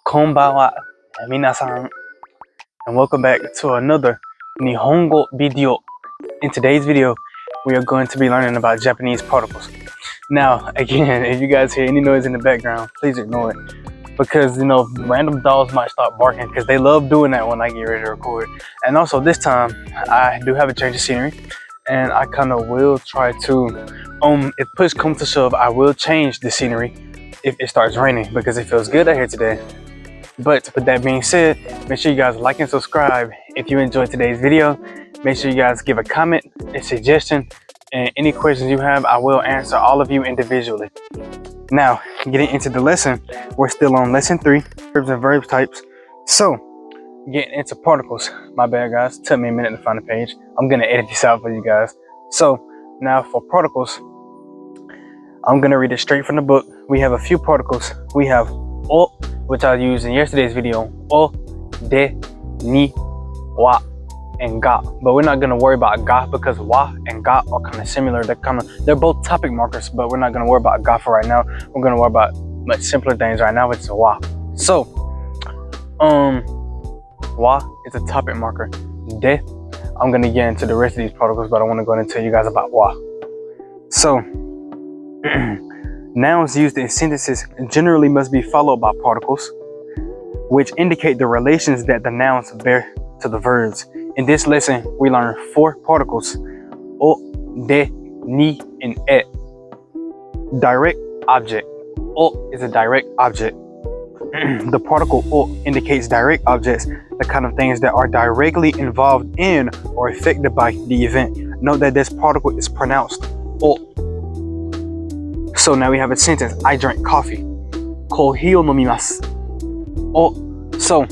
Konbanwa, minasan, and welcome back to another Nihongo video. In today's video, we are going to be learning about Japanese particles. Now, again, if you guys hear any noise in the background, please ignore it. Because, random dogs might start barking because they love doing that when I get ready to record. And also this time, I do have a change of scenery. And I kind of will try to, if push comes to shove, I will change the scenery if it starts raining because it feels good out here today. But with that being said, make sure you guys like and subscribe if you enjoyed today's video. Make sure you guys give a comment, a suggestion, and any questions you have, I will answer all of you individually. Now, getting into the lesson, we're still on lesson 3, verbs and verb types. So, getting into particles. My bad, guys. Took me a minute to find the page. I'm gonna edit this out for you guys. So, now for particles, I'm gonna read it straight from the book. We have a few particles. We have o, which I used in yesterday's video, o, de, ni, wa, and ga. But we're not gonna worry about ga because wa and ga are kind of similar. They're both topic markers, but we're not gonna worry about ga for right now. We're gonna worry about much simpler things right now, which is wa. So, wa is a topic marker. De, I'm gonna get into the rest of these particles, but I want to go and tell you guys about wa. So, nouns used in sentences generally must be followed by particles, which indicate the relations that the nouns bear to the verbs. In this lesson, we learn 4 particles: o, de, ni, and e. Direct object. O is a direct object. The particle o indicates direct objects, the kind of things that are directly involved in or affected by the event. Note that this particle is pronounced o. So now we have a sentence. I drank coffee. Kohi o nomimasu. O. So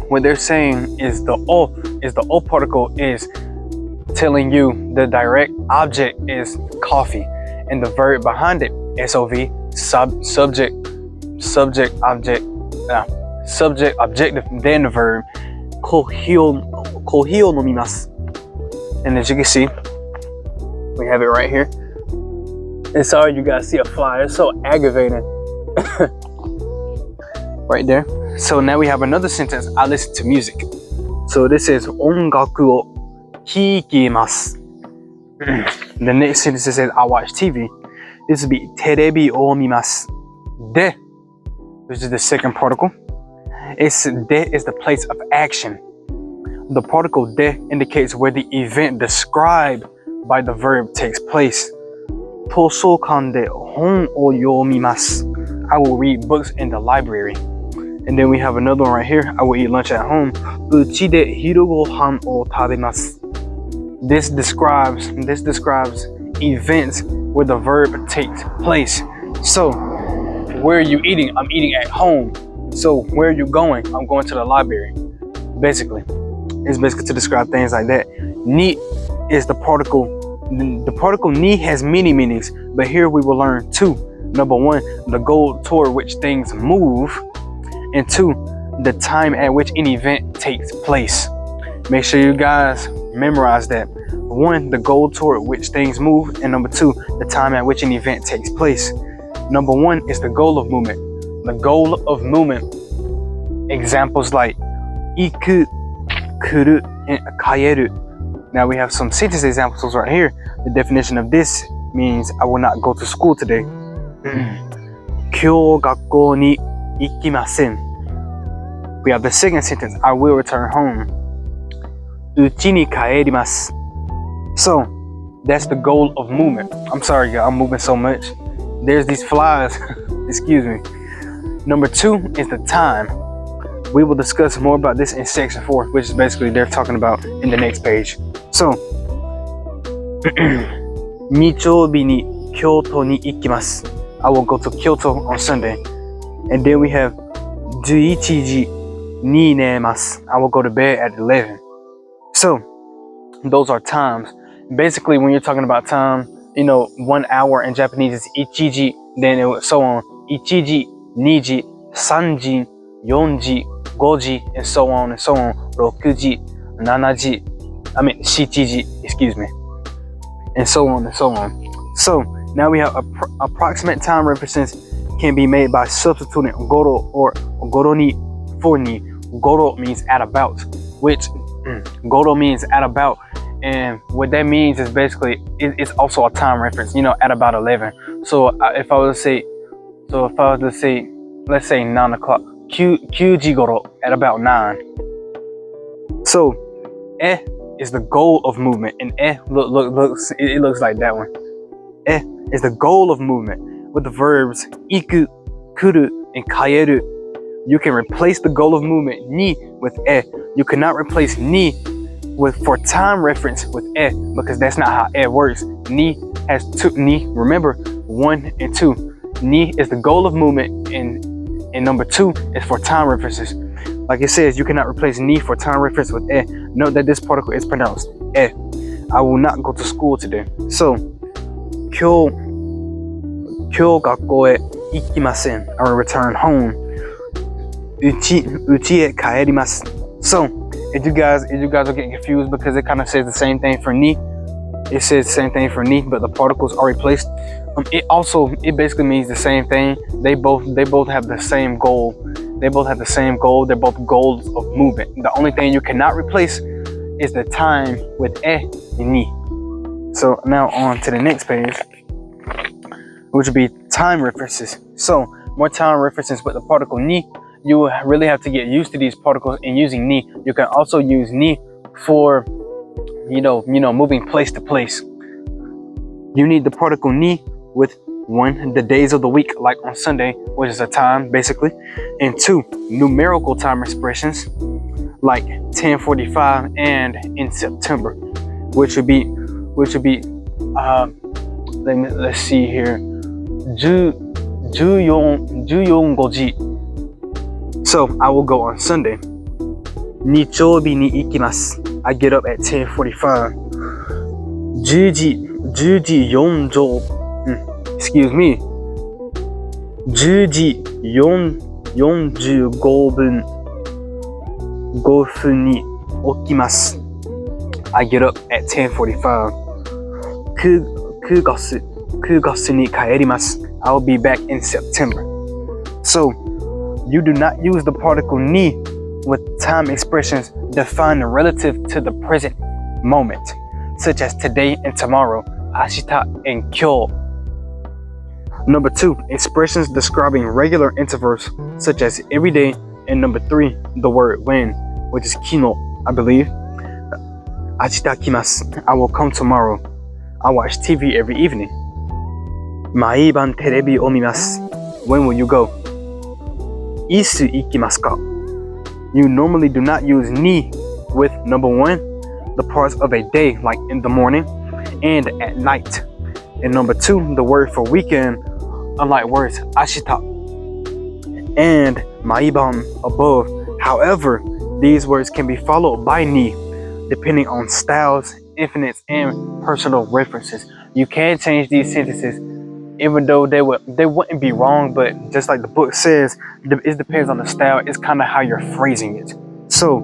what they're saying is the o particle is telling you the direct object is coffee, and the verb behind it, SOV, subject, objective, then the verb, kohi o nomimasu. And as you can see, we have it right here. And sorry you guys see a fly, it's so aggravating. Right there. So now we have another sentence. I listen to music. So this is ongaku o hikimasu. The next sentence says I watch TV. This would be terebi o mimasu. De, which is the second particle. De is the place of action. The particle de indicates where the event described by the verb takes place. Tosokan de hon o yomimasu. I will read books in the library. And then we have another one right here. I will eat lunch at home. Uchi de hiru gohan o tabemasu. This describes events where the verb takes place. So, where are you eating? I'm eating at home. So, where are you going? I'm going to the library. Basically, it's basically to describe things like that. Ni is the particle. The particle ni has many meanings, but here we will learn 2. Number 1, the goal toward which things move, and 2, the time at which an event takes place. Make sure you guys memorize that. 1, the goal toward which things move, and number 2, the time at which an event takes place. Number 1 is the goal of movement. The goal of movement. Examples like iku, kuru, and kaeru. Now we have some sentence examples right here. The definition of this means I will not go to school today. Kyou gakkou ni ikimasen. We have the second sentence. I will return home. Uchi ni kaerimasu. So that's the goal of movement. I'm sorry, y'all. I'm moving so much. There's these flies. Excuse me. Number 2 is the time. We will discuss more about this in section 4, which is basically they're talking about in the next page. So, Nichoubi ni Kyoto ni ikimasu. I will go to Kyoto on Sunday. And then we have 11時に寝ます. I will go to bed at 11. So, those are times. Basically, when you're talking about time, 1 hour in Japanese is ichiji, then so on. Ichiji, niji, sanji, yonji, goji, and so on and so on. Rokuji, nanaji, shichiji, excuse me. And so on and so on. So now we have approximate time represents can be made by substituting goro or goro ni for ni. Goro means at about, which goro means at about, and what that means is basically it's also a time reference. At about 11. So if I was to say, let's say 9 o'clock, kyuji goro, at about 9. So is the goal of movement, and it looks like that one. Is the goal of movement with the verbs iku, kuru, and kaeru. You can replace the goal of movement ni with You cannot replace ni for time reference with because that's not how works. Ni has two. Ni, remember, 1 and 2. Ni is the goal of movement, and number 2 is for time references. Like it says, you cannot replace ni for time reference with Note that this particle is pronounced I will not go to school today. So, 今日学校へ行きません. I will return home. うちへ帰ります. So, if you guys are getting confused because it kind of says the same thing for ni, it says the same thing for ni, but the particles are replaced. It basically means the same thing. They both have the same goal. They're both goals of movement. The only thing you cannot replace is the time with and ni. So now on to the next page, which would be time references. So more time references with the particle ni. You will really have to get used to these particles and using ni. You can also use ni for moving place to place. You need the particle ni with 1, the days of the week, like on Sunday, which is a time basically, and 2, numerical time expressions like 10:45 and in September, which would be let's see here, 14:5. So I will go on Sunday. 日曜日に行きます. I get up at 10:45. 10時40. Excuse me. 10時45分に起きます. I get up at 10:45. 9月に帰ります. I will be back in September. So, you do not use the particle ni with time expressions defined relative to the present moment, such as today and tomorrow, ashita and kyo. Number 2, expressions describing regular intervals, such as every day, and number 3, the word when, which is kino, I believe. Ashita kimasu, I will come tomorrow. I watch TV every evening. Maiban terebi o mimasu, when will you go? Isu ikimasu ka? You normally do not use ni with number 1, the parts of a day, like in the morning and at night, and number 2, the word for weekend, unlike words ashita and maiban above. However, these words can be followed by ni depending on styles, infinites, and personal references. You can change these sentences even though they wouldn't be wrong, but just like the book says, it depends on the style. It's kind of how you're phrasing it. So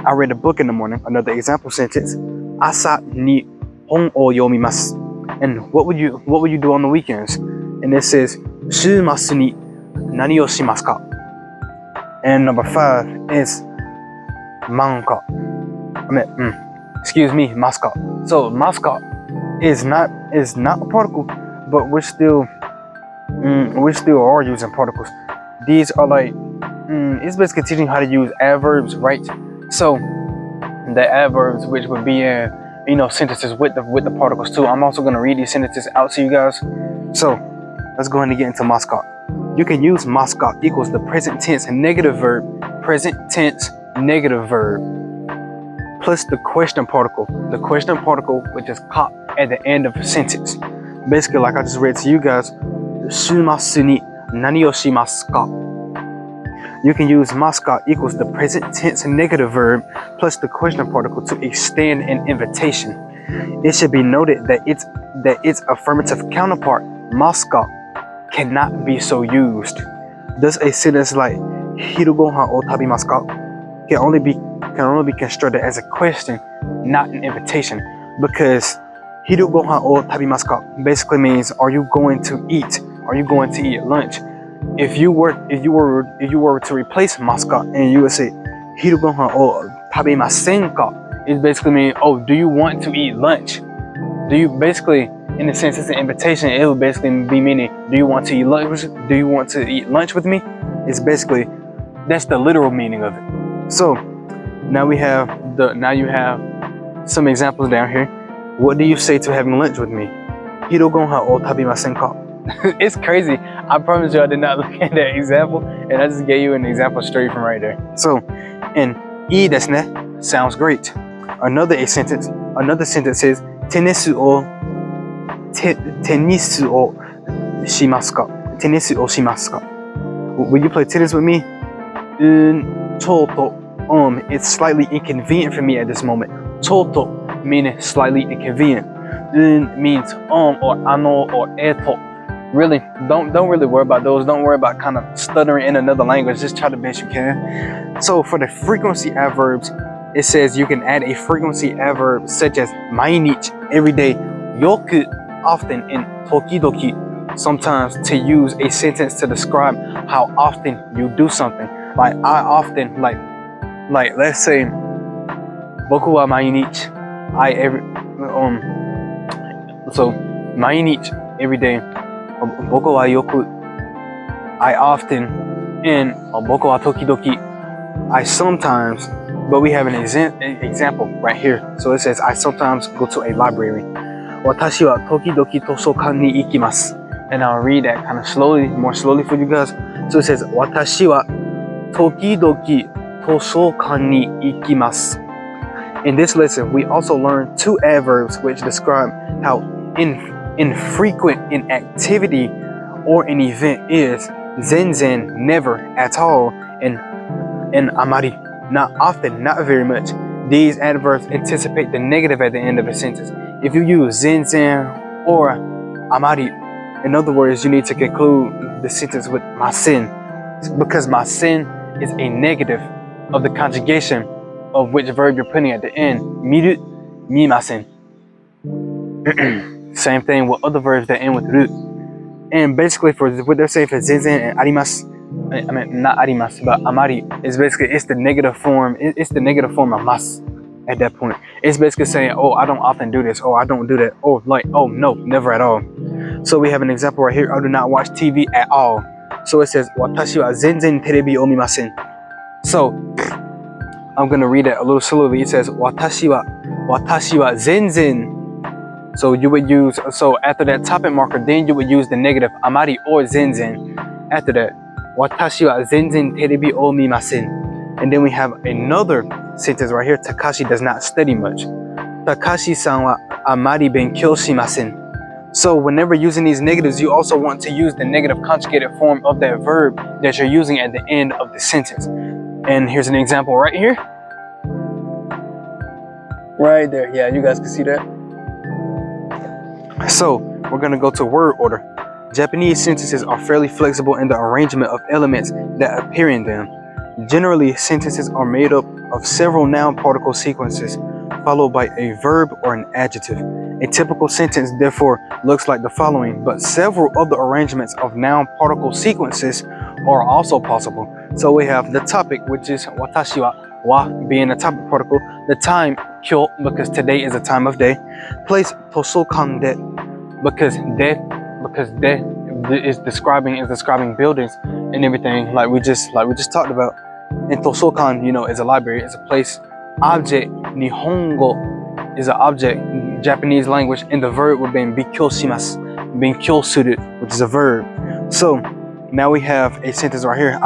I read a book in the morning. Another example sentence: Asa ni hon o yomimasu. And what would you do on the weekends? And it says shumasu ni nani o shimasu ka? And number 5 is manka. Mascot. So mascot is not a particle, but we still are using particles. These are like it's basically teaching how to use adverbs, right? So the adverbs, which would be in sentences with the particles too. I'm also going to read these sentences out to you guys. So let's go ahead and get into mascot. You can use mascot equals the present tense negative verb plus the question particle. The question particle, which is ka at the end of a sentence. Basically, like I just read to you guys, shumasu ni nani o shimasu ka? You can use mascot equals the present tense negative verb plus the question particle to extend an invitation. It should be noted that its affirmative counterpart, mascot, cannot be so used. Thus, a sentence like hiru gohan o tabimasu ka can only be constructed as a question, not an invitation, because hiru gohan o tabimasu ka basically means, are you going to eat? Are you going to eat lunch? if you were to replace maska and you would say hirugohan o tabemasen ka, it basically means, oh, do you want to eat lunch? Do you basically, in a sense, it's an invitation. It would basically be meaning, do you want to eat lunch? Do you want to eat lunch with me? It's basically, that's the literal meaning of it. So now you have some examples down here. What do you say to having lunch with me? Hirugohan o tabemasen ka? It's crazy. I promise you I did not look at that example, and I just gave you an example straight from right there. So, and ii desu ne sounds great. Another sentence is tennis o shimasu ka? Tennis o shimasu ka? Will you play tennis with me? Choto. It's slightly inconvenient for me at this moment. Choto meaning slightly inconvenient. Means or ano or eto. Really, don't really worry about those. Don't worry about kind of stuttering in another language. Just try the best you can. So for the frequency adverbs, it says you can add a frequency adverb such as mainichi, every day, yoku, often, and tokidoki, sometimes, to use a sentence to describe how often you do something. Like I often, like let's say, boku wa mainichi, so mainichi, every day. Boku wa yoku, I often, and boku wa tokidoki, I sometimes. But we have an example right here. So it says, I sometimes go to a library. Watashi wa tokidoki toshokan ni ikimasu. And I'll read that kind of slowly, more slowly for you guys. So it says, Watashi wa tokidoki toshokan ni ikimasu. In this lesson, we also learned two adverbs which describe how infrequent an activity or an event is. Zenzen, never, at all, and amari, not often, not very much. These adverbs anticipate the negative at the end of a sentence. If you use zenzen or amari, in other words, you need to conclude the sentence with masen, because masen is a negative of the conjugation of which verb you're putting at the end. Miru, mimasen. Same thing with other verbs that end with ru. And basically for what they're saying for zenzen and arimasu, I mean not arimasu, but amari, is basically it's the negative form. It's the negative form of mas at that point. It's basically saying, oh, I don't often do this, or I don't do that, or like, oh no, never at all. So we have an example right here. I do not watch TV at all. So it says, Watashi wa zenzen terebi o mimasen. So I'm gonna read it a little slowly. It says, Watashi wa zenzen. So you would use, so after that topic marker, then you would use the negative amari or zenzen. After that, Watashi wa zenzen terebi o mimasen. And then we have another sentence right here. Takashi does not study much. Takashi-san wa amari benkyou shimasen. So whenever using these negatives, you also want to use the negative conjugated form of that verb that you're using at the end of the sentence. And here's an example right here. Right there. Yeah, you guys can see that. So we're going to go to word order. Japanese sentences are fairly flexible in the arrangement of elements that appear in them. Generally, sentences are made up of several noun particle sequences followed by a verb or an adjective. A typical sentence, therefore, looks like the following, but several other arrangements of noun particle sequences are also possible. So we have the topic, which is watashi wa being a topic particle, the time, kyo, because today is a time of day, place, toshokan de, because de is describing buildings and everything, like we just talked about. And toshokan, is a library, it's a place. Object, nihongo, is an object, Japanese language, and the verb would be benkyou shimasu, benkyou suru, which is a verb. So now we have a sentence right here.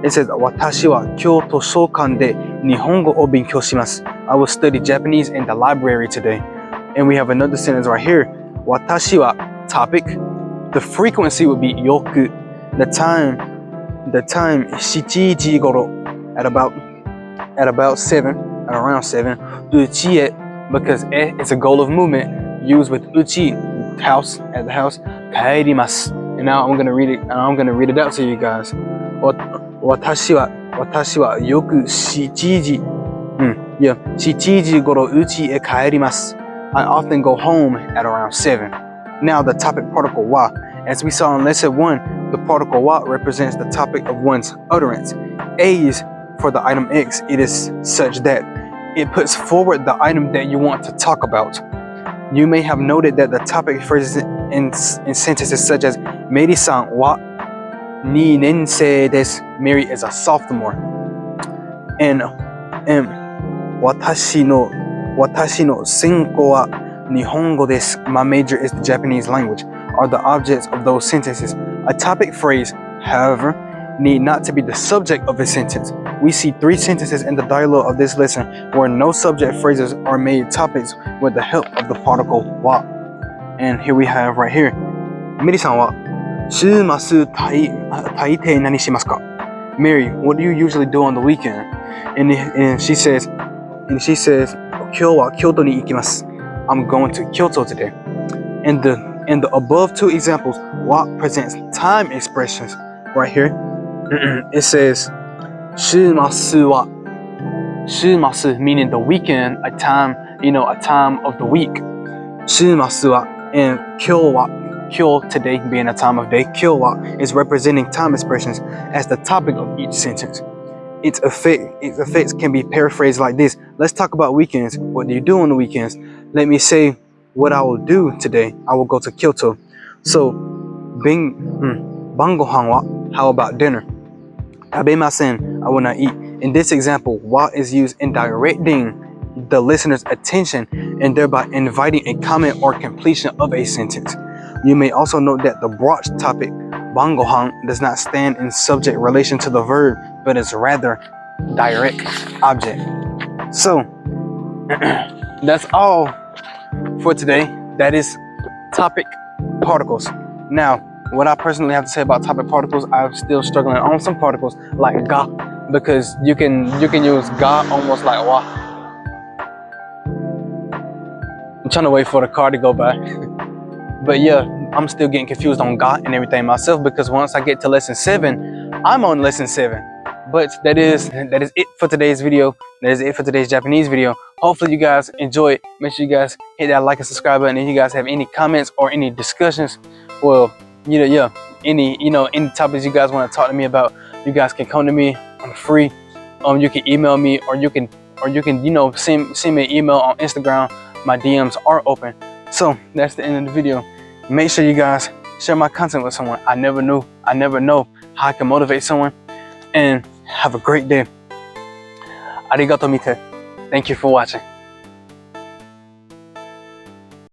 It says, Watashi wa kyou toshokan de nihongo o benkyou shimasu. I will study Japanese in the library today. And we have another sentence right here. Watashi wa, topic. The frequency would be yoku. The time 7 時頃, at around 7. Uchi e, because e is a goal of movement, used with uchi, house, at the house. Kaerimasu. And now I'm gonna read it out to you guys. Watashi wa yoku 7 時. 7 時頃 uchi e kaerimasu. I often go home at around 7. Now the topic particle wa, as we saw in lesson 1, The particle wa represents the topic of one's utterance. A is for the item X. It is such that it puts forward the item that you want to talk about. You may have noted that the topic phrases in sentences such as Mary-san wa 2年生です. Mary is a sophomore. And 私の専攻は日本語です. My major is the Japanese language. Are the objects of those sentences. A topic phrase, however, need not to be the subject of a sentence. We see 3 sentences in the dialogue of this lesson where no subject phrases are made topics with the help of the particle wa. And here we have right here. Mary-san wa 週末大抵何しますか? Mary, what do you usually do on the weekend? And she says, 今日は京都に行きます. I'm going to Kyoto today. In the above 2 examples, wa presents time expressions. Right here, it says 週末は meaning the weekend, a time of the week. 週末は and 今日は today being a time of day. 今日は is representing time expressions as the topic of each sentence. Its effects can be paraphrased like this. Let's talk about weekends. What do you do on the weekends? Let me say what I will do today. I will go to Kyoto. So, 晩ご飯は how about dinner? 食べません I will not eat. In this example, wa is used in directing the listener's attention and thereby inviting a comment or completion of a sentence. You may also note that the broach topic, 晩ご飯, does not stand in subject relation to the verb, but is rather direct object. So, that's all for today. That is topic particles. Now, what I personally have to say about topic particles, I'm still struggling on some particles like ga, because you can use ga almost like wa. I'm trying to wait for the car to go by. But yeah, I'm still getting confused on ga and everything myself, because once I get to lesson 7, I'm on lesson 7. But that is it for today's video. That is it for today's Japanese video. Hopefully you guys enjoy it. Make sure you guys hit that like and subscribe button. If you guys have any comments or any discussions, well, any topics you guys want to talk to me about, you guys can come to me. I'm free. You can email me, or you can send me an email on Instagram. My DMs are open. So that's the end of the video. Make sure you guys share my content with someone. I never know how I can motivate someone. And have a great day. Arigato mite. Thank you for watching.